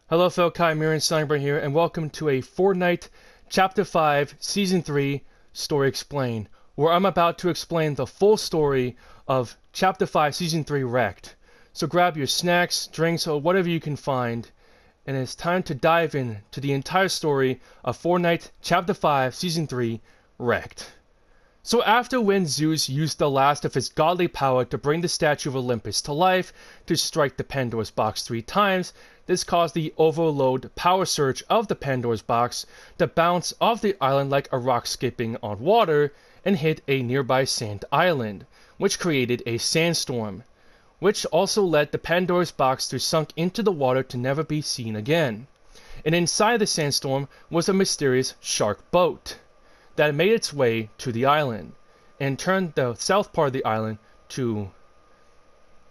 Hello fellow Chimerian, Steinberg here, and welcome to a Fortnite Chapter 5 Season 3 Story Explained, where I'm about to explain the full story of Chapter 5 Season 3 Wrecked. So grab your snacks, drinks, or whatever you can find, and it's time to dive in to the entire story of Fortnite Chapter 5 Season 3 Wrecked. So after when Zeus used the last of his godly power to bring the Statue of Olympus to life to strike the Pandora's box 3 times, this caused the overload power surge of the Pandora's box to bounce off the island like a rock skipping on water and hit a nearby sand island, which created a sandstorm, which also led the Pandora's box to sunk into the water to never be seen again. And inside the sandstorm was a mysterious shark boat that made its way to the island and turned the south part of the island to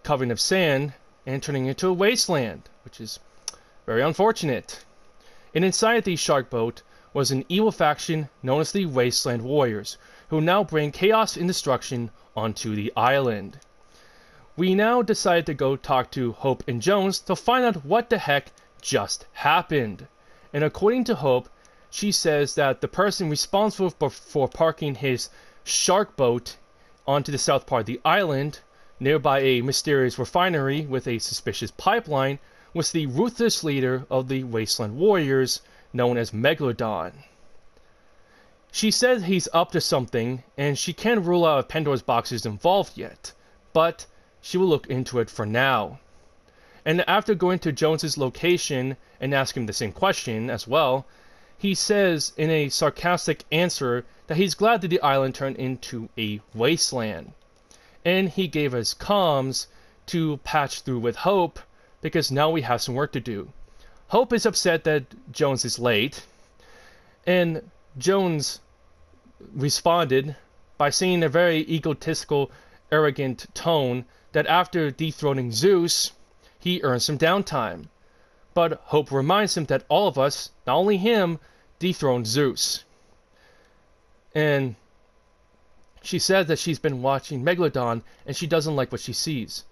covering of sand and turning it into a wasteland, which is very unfortunate. And inside the shark boat was an evil faction known as the Wasteland Warriors, who now bring chaos and destruction onto the island. We now decided to go talk to Hope and Jones to find out what the heck just happened. And according to Hope, she says that the person responsible for parking his shark boat onto the south part of the island, nearby a mysterious refinery with a suspicious pipeline, was the ruthless leader of the Wasteland Warriors, known as Megalodon. She said he's up to something, and she can't rule out if Pandora's box is involved yet, but she will look into it for now. And after going to Jones's location and asking him the same question as well, he says in a sarcastic answer that he's glad that the island turned into a wasteland. And he gave us comms to patch through with Hope, because now we have some work to do. Hope is upset that Jones is late, and Jones responded by saying in a very egotistical, arrogant tone that after dethroning Zeus, he earned some downtime. But Hope reminds him that all of us, not only him, dethroned Zeus. And she said that she's been watching Megalodon and she doesn't like what she sees.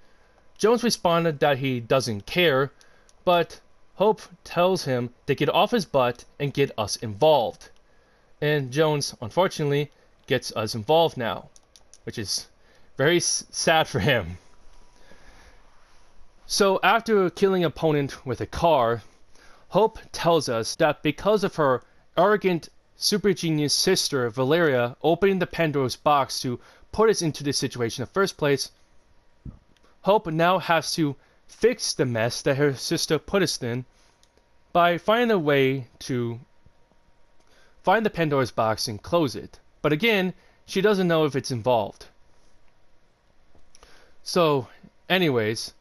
Jones responded that he doesn't care, but Hope tells him to get off his butt and get us involved. And Jones, unfortunately, gets us involved now, which is very sad for him. So after killing an opponent with a car, Hope tells us that because of her arrogant super genius sister Valeria opening the Pandora's box to put us into this situation in the first place, Hope now has to fix the mess that her sister put us in by finding a way to find the Pandora's box and close it. But again, she doesn't know if it's involved. So, anyways,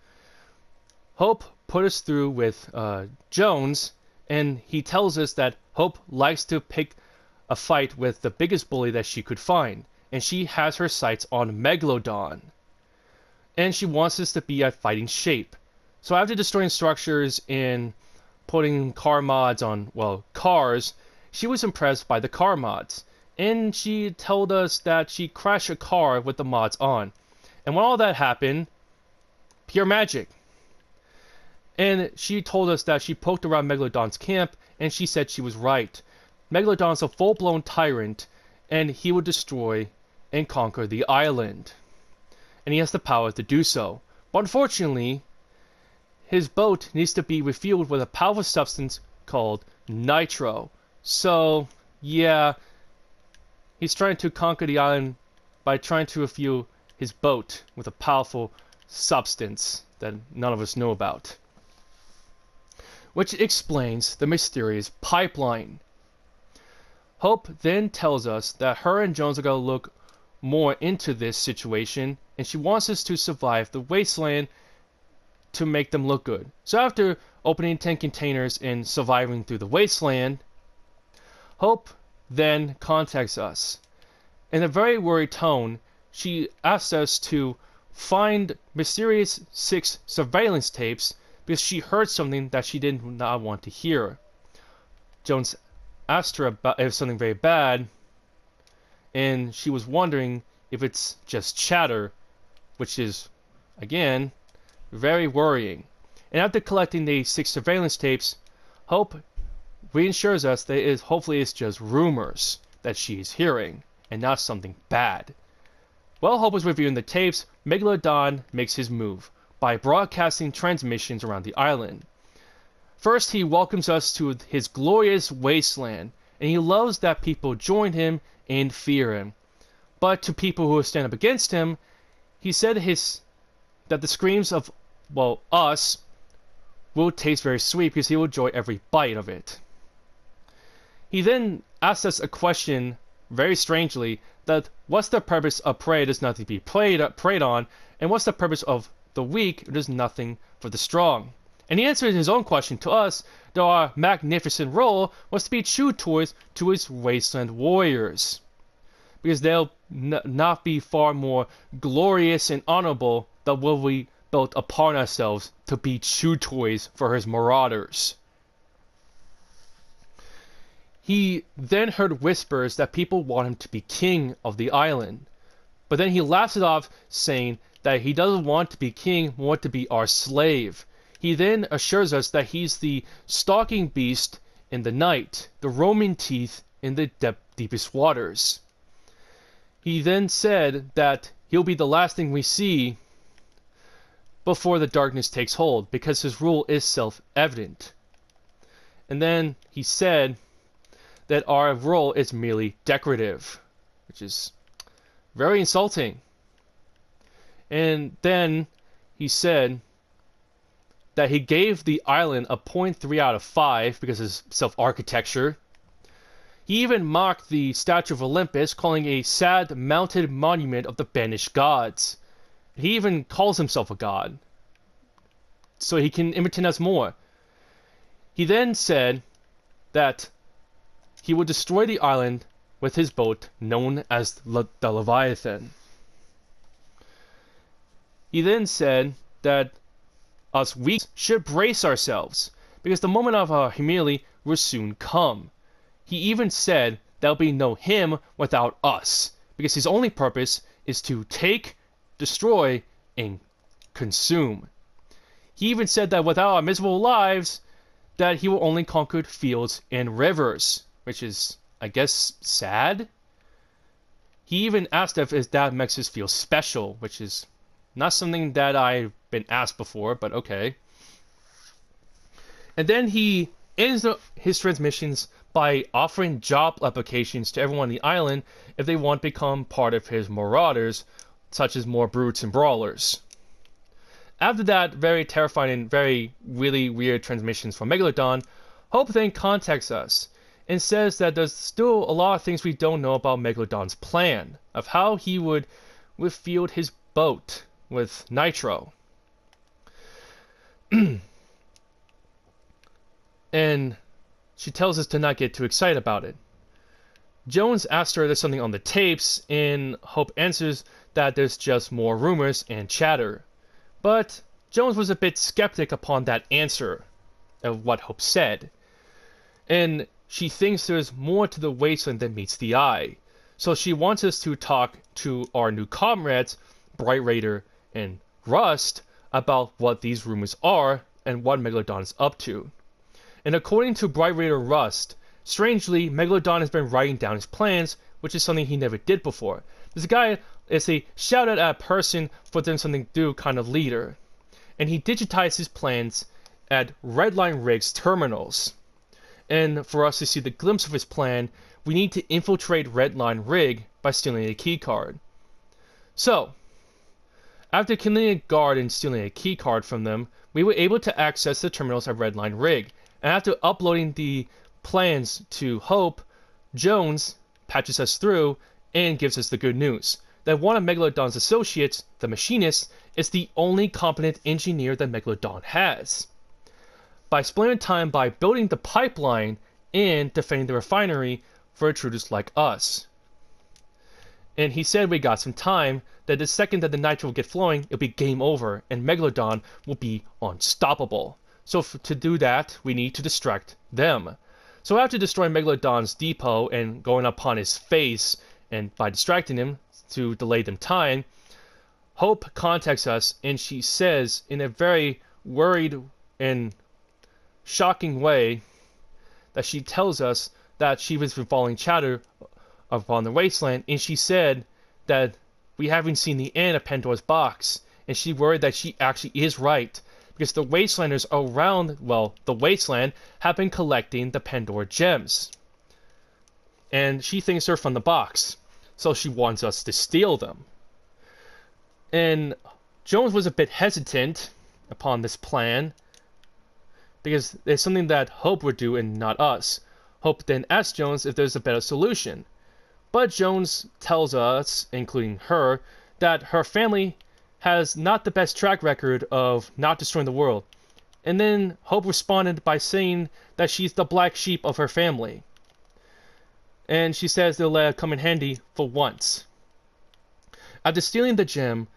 Hope put us through with Jones, and he tells us that Hope likes to pick a fight with the biggest bully that she could find, and she has her sights on Megalodon. And she wants us to be at fighting shape. So after destroying structures and putting car mods on, well, cars, she was impressed by the car mods. And she told us that she crashed a car with the mods on. And when all that happened, pure magic. And she told us that she poked around Megalodon's camp, and she said she was right. Megalodon's a full-blown tyrant, and he will destroy and conquer the island. And he has the power to do so. But unfortunately, his boat needs to be refueled with a powerful substance called nitro. So, yeah, he's trying to conquer the island by trying to refuel his boat with a powerful substance that none of us know about, which explains the mysterious pipeline. Hope then tells us that her and Jones are going to look more into this situation, and she wants us to survive the wasteland to make them look good. So after opening 10 containers and surviving through the wasteland, Hope then contacts us. In a very worried tone, she asks us to find mysterious 6 surveillance tapes because she heard something that she did not want to hear. Jones asked her about if something very bad, and she was wondering if it's just chatter, which is, again, very worrying. And after collecting the 6 surveillance tapes, Hope reassures us that hopefully it's just rumors that she's hearing, and not something bad. While Hope was reviewing the tapes, Megalodon makes his move by broadcasting transmissions around the island. First, he welcomes us to his glorious wasteland, and he loves that people join him and fear him. But to people who stand up against him, he said that the screams of, us, will taste very sweet because he will enjoy every bite of it. He then asked us a question, very strangely, that what's the purpose of prey? There's nothing to be preyed on, and what's the purpose of the weak? There's nothing for the strong. And he answered his own question to us that our magnificent role was to be true toys to his wasteland warriors, because they'll not be far more glorious and honorable than what we built upon ourselves to be true toys for his marauders. He then heard whispers that people want him to be king of the island, but then he laughs it off, saying that he doesn't want to be king, want to be our slave. He then assures us that he's the stalking beast in the night, the roaming teeth in the deepest waters. He then said that he'll be the last thing we see before the darkness takes hold, because his rule is self-evident. And then he said that our role is merely decorative, which is very insulting. And then he said that he gave the island a 0.3 out of 5 because of his self-architecture. He even mocked the Statue of Olympus, calling it a sad mounted monument of the banished gods. He even calls himself a god, so he can imitate us more. He then said that he would destroy the island with his boat known as the Leviathan. He then said that us weak should brace ourselves, because the moment of our humility will soon come. He even said there'll be no him without us, because his only purpose is to take, destroy, and consume. He even said that without our miserable lives, that he will only conquer fields and rivers, which is, I guess, sad. He even asked if his dad makes us feel special, which is not something that I've been asked before, but okay. And then he ends his transmissions by offering job applications to everyone on the island if they want to become part of his marauders, such as more brutes and brawlers. After that very terrifying and very really weird transmissions from Megalodon, Hope then contacts us and says that there's still a lot of things we don't know about Megalodon's plan of how he would field his boat with nitro. And she tells us to not get too excited about it. Jones asks her if there's something on the tapes, and Hope answers that there's just more rumors and chatter. But Jones was a bit skeptic upon that answer of what Hope said. And she thinks there's more to the wasteland than meets the eye. So she wants us to talk to our new comrades, Bright Raider and Rust, about what these rumors are and what Megalodon is up to. And according to Bright Raider Rust, strangely, Megalodon has been writing down his plans, which is something he never did before. This guy is a shout out at a person for doing something to do kind of leader. And he digitized his plans at Redline Rig's terminals. And for us to see the glimpse of his plan, we need to infiltrate Redline Rig by stealing a keycard. So, after killing a guard and stealing a keycard from them, we were able to access the terminals at Redline Rig. And after uploading the plans to Hope, Jones patches us through and gives us the good news that one of Megalodon's associates, the Machinist, is the only competent engineer that Megalodon has. By splitting time by building the pipeline and defending the refinery for intruders like us. And he said we got some time, that the second that the nitro will get flowing, it'll be game over, and Megalodon will be unstoppable. So to do that, we need to distract them. So after destroying Megalodon's depot and going upon his face, and by distracting him to delay them time, Hope contacts us, and she says in a very worried and shocking way that she tells us that she was following chatter upon the wasteland, and she said that we haven't seen the end of Pandora's box, and she worried that she actually is right, because the wastelanders around, well, the wasteland have been collecting the Pandora gems. And she thinks they're from the box, so she wants us to steal them. And Jones was a bit hesitant upon this plan, because it's something that Hope would do and not us. Hope then asks Jones if there's a better solution. But Jones tells us, including her, that her family has not the best track record of not destroying the world. And then Hope responded by saying that she's the black sheep of her family. And she says they'll let it come in handy for once. After stealing the gem,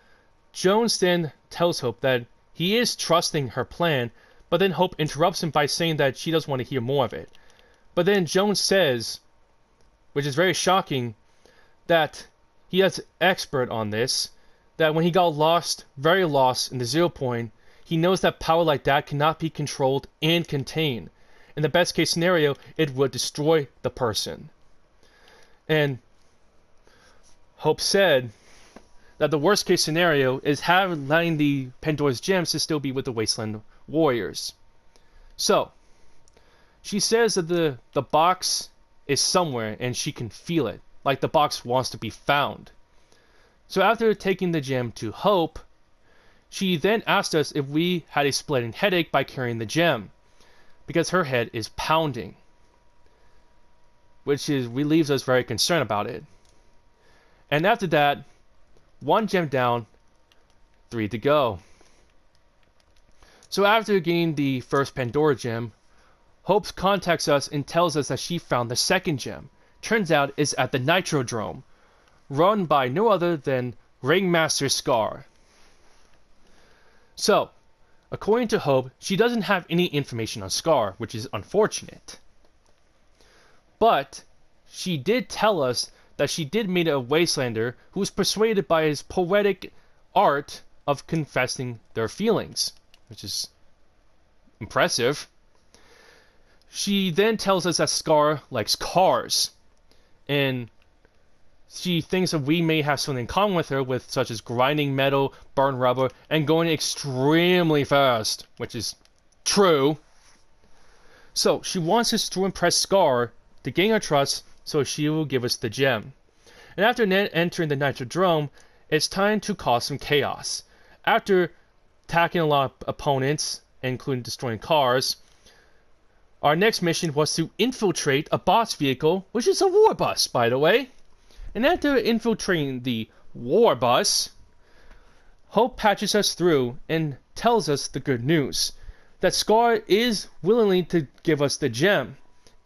Jones then tells Hope that he is trusting her plan, but then Hope interrupts him by saying that she doesn't want to hear more of it. But then Jones says, which is very shocking, that he is expert on this, that when he got lost, very lost in the 0 point, he knows that power like that cannot be controlled and contained. In the best case scenario, it would destroy the person. And Hope said that the worst case scenario is letting the Pandora's gems to still be with the Wasteland Warriors. So, she says that the box is somewhere and she can feel it, like the box wants to be found. So after taking the gem to Hope, she then asked us if we had a splitting headache by carrying the gem, because her head is pounding, which relieves us very concerned about it. And after that, 1 gem down, 3 to go. So after getting the first Pandora gem, Hope contacts us and tells us that she found the second gem. Turns out it's at the Nitrodrome, run by no other than Ringmaster Scar. So, according to Hope, she doesn't have any information on Scar, which is unfortunate. But she did tell us that she did meet a Wastelander who was persuaded by his poetic art of confessing their feelings, which is impressive. She then tells us that Scar likes cars, and she thinks that we may have something in common with her, with such as grinding metal, burn rubber, and going extremely fast, which is true. So she wants us to impress Scar to gain her trust, so she will give us the gem. And after entering the Nitrodrome, it's time to cause some chaos. After attacking a lot of opponents, including destroying cars, our next mission was to infiltrate a boss vehicle, which is a war bus, by the way. And after infiltrating the war bus, Hope patches us through and tells us the good news, that Scar is willing to give us the gem,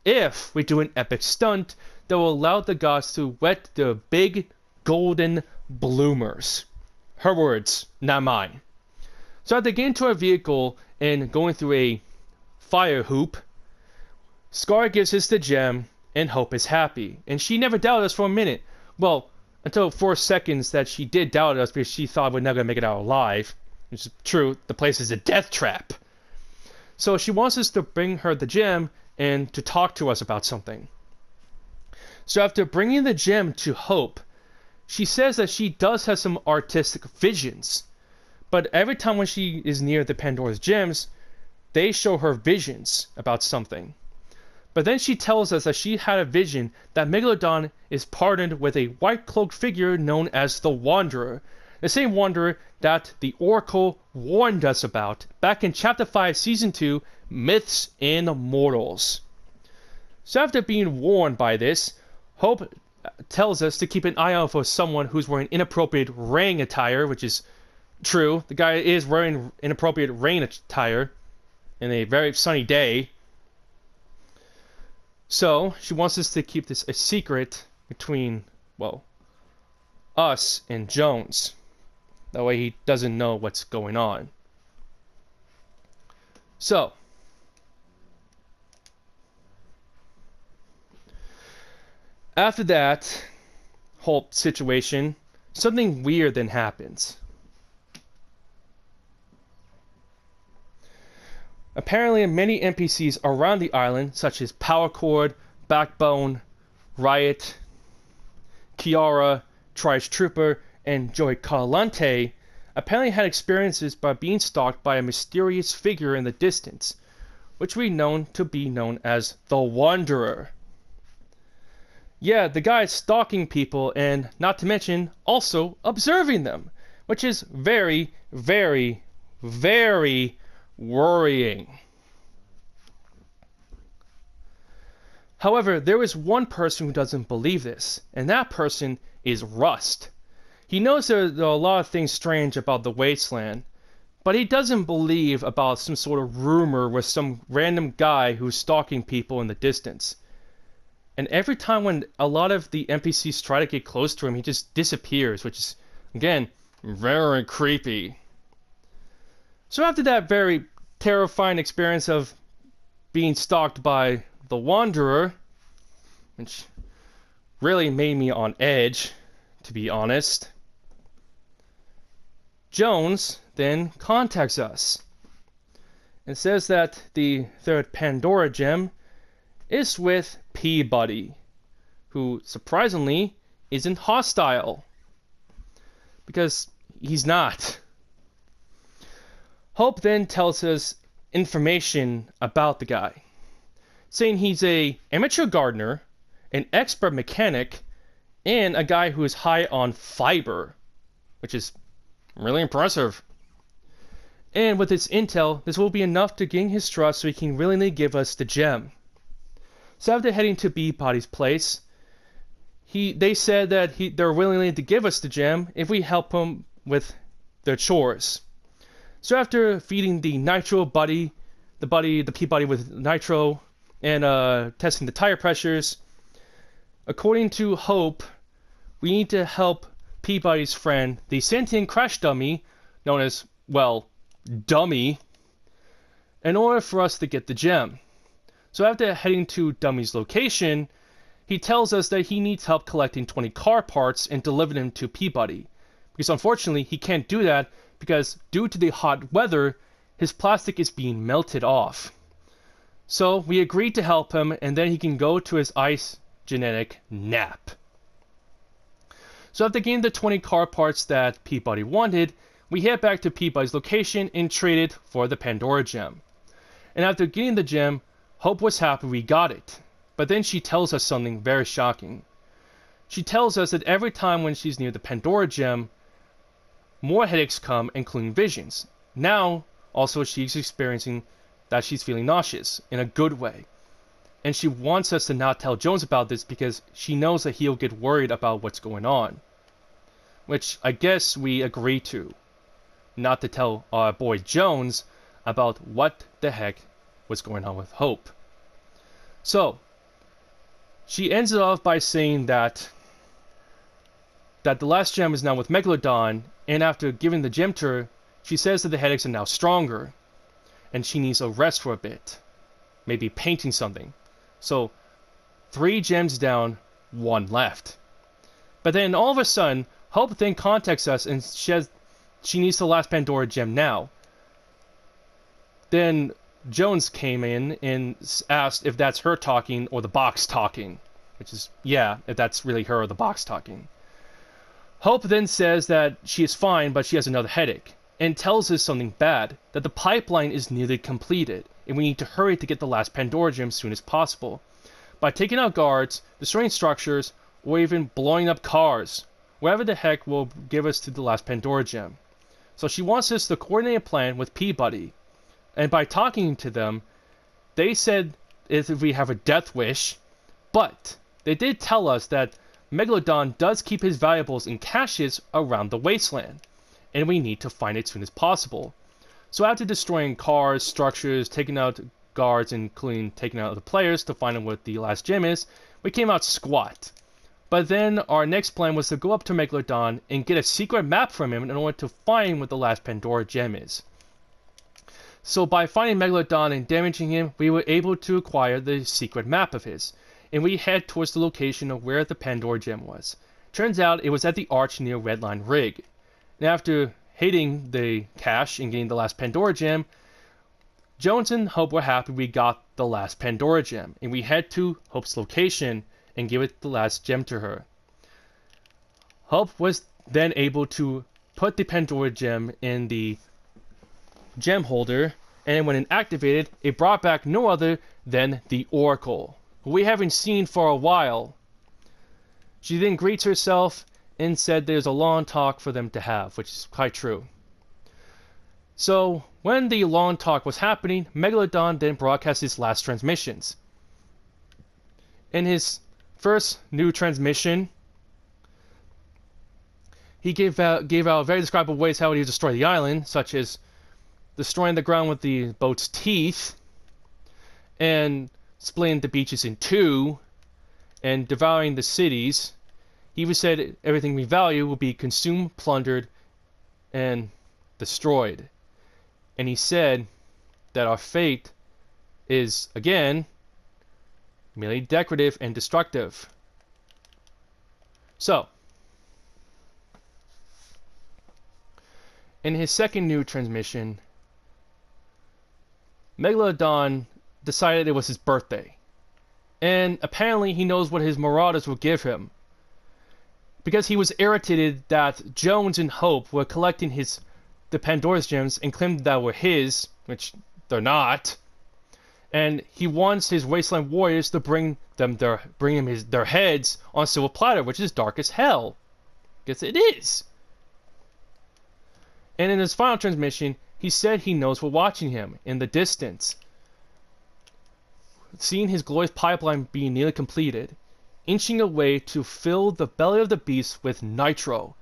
if we do an epic stunt that will allow the gods to wet the big golden bloomers. Her words, not mine. So after getting to our vehicle and going through a fire hoop, Scar gives us the gem, and Hope is happy. And she never doubted us for a minute. Well, until 4 seconds that she did doubt us because she thought we're never going to make it out alive. Which is true, the place is a death trap. So she wants us to bring her the gem and to talk to us about something. So after bringing the gem to Hope, she says that she does have some artistic visions. But every time when she is near the Pandora's gems, they show her visions about something. But then she tells us that she had a vision that Megalodon is partnered with a white-cloaked figure known as the Wanderer. The same Wanderer that the Oracle warned us about back in Chapter 5, Season 2, Myths and Mortals. So after being warned by this, Hope tells us to keep an eye out for someone who's wearing inappropriate rain attire, which is true. The guy is wearing inappropriate rain attire in a very sunny day. So, she wants us to keep this a secret between, well, us and Jones. That way he doesn't know what's going on. So, after that whole situation, something weird then happens. Apparently, many NPCs around the island, such as Power Chord, Backbone, Riot, Kiara, Trice Trooper, and Joey Calante, apparently had experiences by being stalked by a mysterious figure in the distance, which we know to be known as the Wanderer. Yeah, the guy is stalking people and, not to mention, also observing them, which is very, very, very worrying. However, there is one person who doesn't believe this, and that person is Rust. He knows there are a lot of things strange about the Wasteland, but he doesn't believe about some sort of rumor with some random guy who's stalking people in the distance. And every time when a lot of the NPCs try to get close to him, he just disappears, which is, again, very creepy. So after that very terrifying experience of being stalked by the Wanderer, which really made me on edge, to be honest, Jones then contacts us and says that the third Pandora gem is with Peabody, who surprisingly isn't hostile, because he's not. Hope then tells us information about the guy, saying he's an amateur gardener, an expert mechanic, and a guy who is high on fiber, which is really impressive. And with this intel, this will be enough to gain his trust so he can willingly give us the gem. So after heading to Peabody's place, they said that they're willing to give us the gem if we help him with their chores. So after feeding the Peabody with nitro, and testing the tire pressures, according to Hope, we need to help Peabody's friend, the sentient crash dummy, known as, well, Dummy, in order for us to get the gem. So after heading to Dummy's location, he tells us that he needs help collecting 20 car parts and delivering them to Peabody, because unfortunately he can't do that because due to the hot weather, his plastic is being melted off. So we agreed to help him, and then he can go to his ice genetic nap. So after getting the 20 car parts that Peabody wanted, we head back to Peabody's location and trade it for the Pandora gem. And after getting the gem, Hope was happy we got it. But then she tells us something very shocking. She tells us that every time when she's near the Pandora gem, more headaches come, including visions. Now, also she's experiencing that she's feeling nauseous, in a good way. And she wants us to not tell Jones about this because she knows that he'll get worried about what's going on. Which I guess we agree to. Not to tell our boy Jones about what the heck was going on with Hope. So, she ends it off by saying that the last gem is now with Megalodon, and after giving the gem to her, she says that the headaches are now stronger, and she needs a rest for a bit. Maybe painting something. So, 3 gems down, 1 left. But then all of a sudden, Hope then contacts us and says she needs the last Pandora gem now. Then Jones came in and asked if that's her talking or the box talking. Which is, yeah, if that's really her or the box talking. Hope then says that she is fine, but she has another headache, and tells us something bad, that the pipeline is nearly completed, and we need to hurry to get the last Pandora gem as soon as possible. By taking out guards, destroying structures, or even blowing up cars. Whatever the heck will give us to the last Pandora gem. So she wants us to coordinate a plan with Peabody. And by talking to them, they said if we have a death wish, but they did tell us that Megalodon does keep his valuables in caches around the wasteland, and we need to find it as soon as possible. So after destroying cars, structures, taking out guards, including taking out the players to find out what the last gem is, we came out squat. But then our next plan was to go up to Megalodon and get a secret map from him in order to find what the last Pandora gem is. So by finding Megalodon and damaging him, we were able to acquire the secret map of his, and we head towards the location of where the Pandora gem was. Turns out it was at the arch near Redline Rig. And after hitting the cache and getting the last Pandora gem, Jones and Hope were happy we got the last Pandora gem, and we head to Hope's location and give it the last gem to her. Hope was then able to put the Pandora gem in the gem holder, and when it activated, it brought back no other than the Oracle, who we haven't seen for a while. She then greets herself and said there's a long talk for them to have, which is quite true. So, when the long talk was happening, Megalodon then broadcast his last transmissions. In his first new transmission, he gave out very describable ways how he would destroy the island, such as destroying the ground with the boat's teeth, and splitting the beaches in two, and devouring the cities. He even said everything we value will be consumed, plundered, and destroyed. And he said that our fate is, again, merely decorative and destructive. So, in his second new transmission, Megalodon decided it was his birthday. And apparently he knows what his marauders will give him, because he was irritated that Jones and Hope were collecting the Pandora's gems and claimed that were his, which they're not. And he wants his Wasteland Warriors to bring him their heads on silver platter, which is dark as hell. Guess it is. And in his final transmission, he said he knows we're watching him in the distance, seeing his glorious pipeline being nearly completed, inching away to fill the belly of the beast with nitro.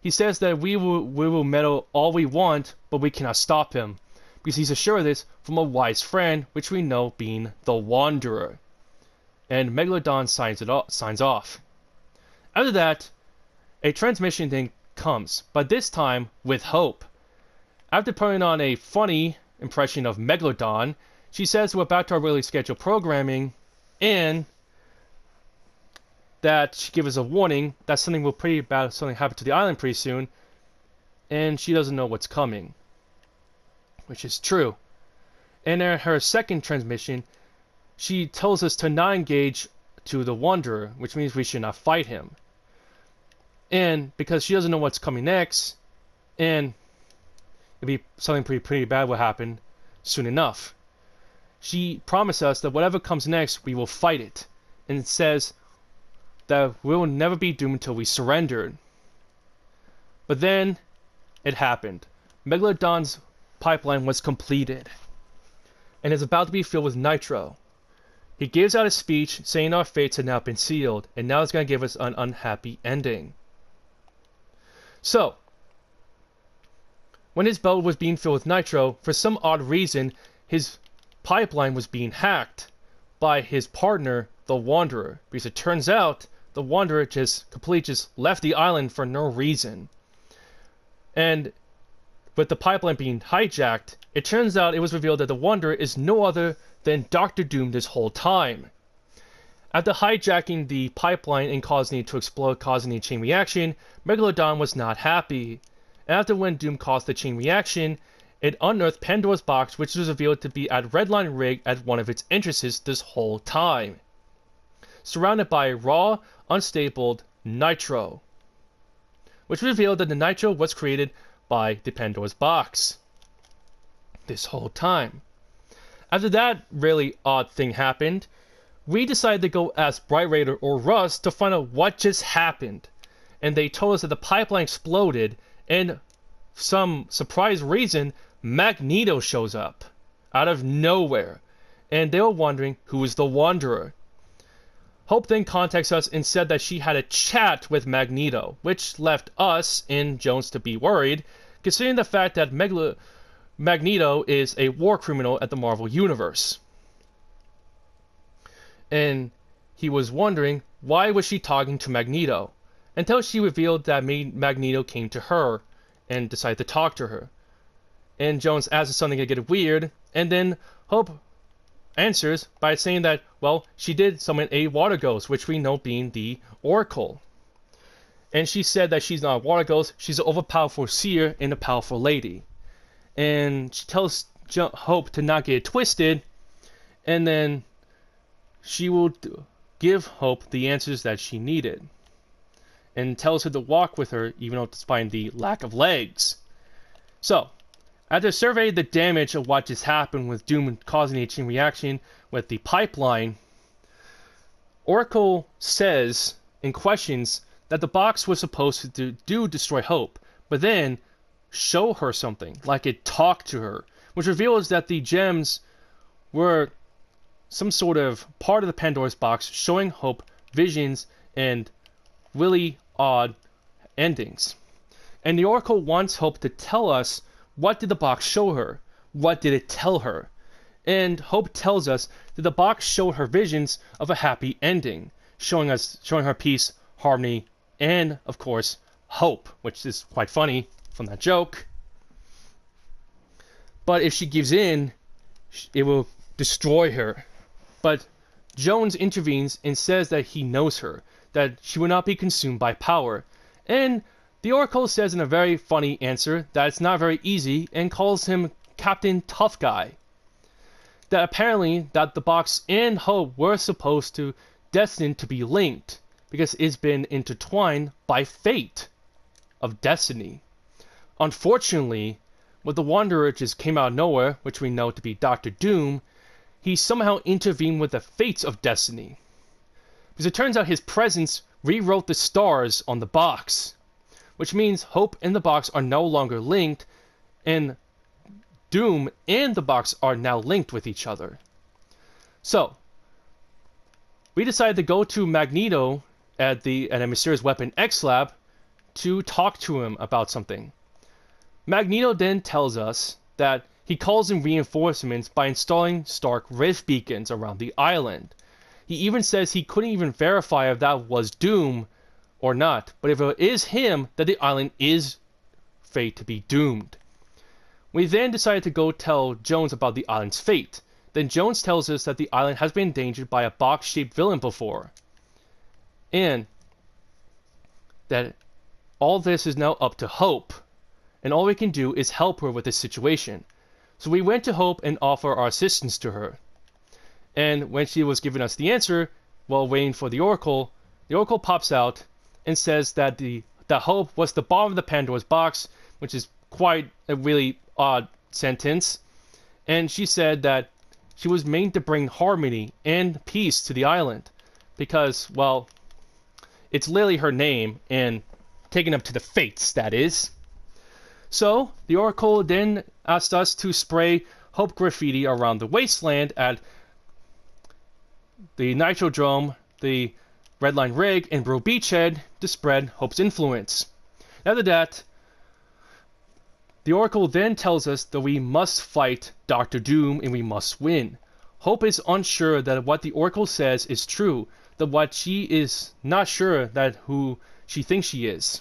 He says that we will meddle all we want, but we cannot stop him, because he's assured this from a wise friend, which we know being the Wanderer. And Megalodon signs off. After that, a transmission then comes, but this time with Hope. After putting on a funny impression of Megalodon, she says we're back to our regularly scheduled programming, and that she gives us a warning that something happen to the island pretty soon, and she doesn't know what's coming, which is true. And in her second transmission, she tells us to not engage to the Wanderer, which means we should not fight him. And because she doesn't know what's coming next, and it'll be something pretty bad will happen soon enough, she promised us that whatever comes next, we will fight it, and it says that we will never be doomed until we surrendered. But then, it happened. Megalodon's pipeline was completed, and is about to be filled with nitro. He gives out a speech saying our fates had now been sealed, and now it's going to give us an unhappy ending. So, when his boat was being filled with nitro, for some odd reason, his pipeline was being hacked by his partner, the Wanderer, because it turns out the Wanderer just left the island for no reason. And with the pipeline being hijacked, it turns out it was revealed that the Wanderer is no other than Dr. Doom this whole time. After hijacking the pipeline and causing it to explode, causing a chain reaction, Megalodon was not happy. And after when Doom caused the chain reaction, it unearthed Pandora's box, which was revealed to be at Redline Rig at one of its entrances this whole time, surrounded by raw, unstable nitro, which revealed that the nitro was created by the Pandora's box this whole time. After that really odd thing happened, we decided to go ask Bright Raider or Russ to find out what just happened, and they told us that the pipeline exploded, and for some surprise reason, Magneto shows up out of nowhere, and they were wondering who is the Wanderer. Hope then contacts us and said that she had a chat with Magneto, which left us and Jones to be worried, considering the fact that Magneto is a war criminal at the Marvel Universe. And he was wondering why was she talking to Magneto, until she revealed that Magneto came to her and decided to talk to her. And Jones asks if something to get weird, and then Hope answers by saying that, well, she did summon a water ghost, which we know being the Oracle. And she said that she's not a water ghost, she's an overpowerful seer and a powerful lady. And she tells Hope to not get twisted, and then she will give Hope the answers that she needed, and tells her to walk with her even despite the lack of legs. So, after surveying the damage of what just happened with Doom causing a chain reaction with the pipeline, Oracle says and questions that the box was supposed to destroy Hope, but then show her something, like it talked to her, which reveals that the gems were some sort of part of the Pandora's box, showing Hope visions and really odd endings. And the Oracle wants Hope to tell us, what did the box show her? What did it tell her? And Hope tells us that the box showed her visions of a happy ending, showing her peace, harmony, and of course hope, which is quite funny from that joke. But if she gives in, it will destroy her. But Jones intervenes and says that he knows her, that she will not be consumed by power. And the Oracle says in a very funny answer that it's not very easy, and calls him Captain Tough Guy. That apparently that the box and Hope were destined to be linked, because it's been intertwined by fate of destiny. Unfortunately, when the Wanderer just came out of nowhere, which we know to be Dr. Doom, he somehow intervened with the fates of destiny. Because it turns out his presence rewrote the stars on the box, which means Hope and the box are no longer linked, and Doom and the box are now linked with each other. So, we decided to go to Magneto at a mysterious weapon X Lab to talk to him about something. Magneto then tells us that he calls in reinforcements by installing Stark rift beacons around the island. He even says he couldn't even verify if that was Doom or not, but if it is him, that the island is fate to be doomed. We then decided to go tell Jones about the island's fate. Then Jones tells us that the island has been endangered by a box-shaped villain before, and that all this is now up to Hope, and all we can do is help her with this situation. So we went to Hope and offer our assistance to her. And when she was giving us the answer, while waiting for the Oracle pops out and says that that Hope was the bottom of the Pandora's box, which is quite a really odd sentence. And she said that she was made to bring harmony and peace to the island, because, well, it's literally her name, and taken up to the fates, that is. So, the Oracle then asked us to spray Hope graffiti around the wasteland at the Nitrodrome, the Red Line Rig, and Bro Beachhead to spread Hope's influence. After that, the Oracle then tells us that we must fight Dr. Doom and we must win. Hope is unsure that what the Oracle says is true, that what she is not sure that who she thinks she is.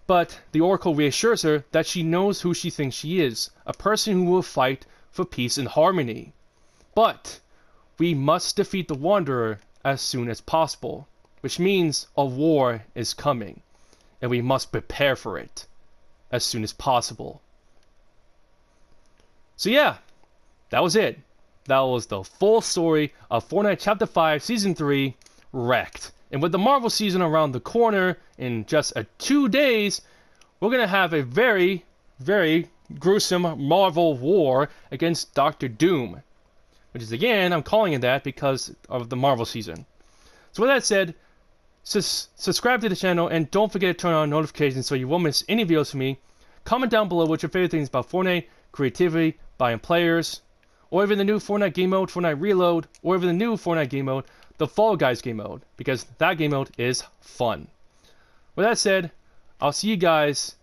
But the Oracle reassures her that she knows who she thinks she is, a person who will fight for peace and harmony. But we must defeat the Wanderer as soon as possible, which means a war is coming, and we must prepare for it as soon as possible. So yeah, that was it. That was the full story of Fortnite Chapter 5 Season 3 Wrecked. And with the Marvel season around the corner in just 2 days, we're going to have a very, very gruesome Marvel war against Dr. Doom. Which is, again, I'm calling it that because of the Marvel season. So with that said, subscribe to the channel and don't forget to turn on notifications so you won't miss any videos from me. Comment down below what your favorite things about Fortnite, creativity, buying players, or even the new Fortnite game mode, Fortnite Reload, or even the new Fortnite game mode, the Fall Guys game mode, because that game mode is fun. With that said, I'll see you guys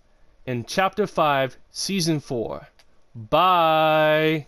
in Chapter 5, Season 4. Bye!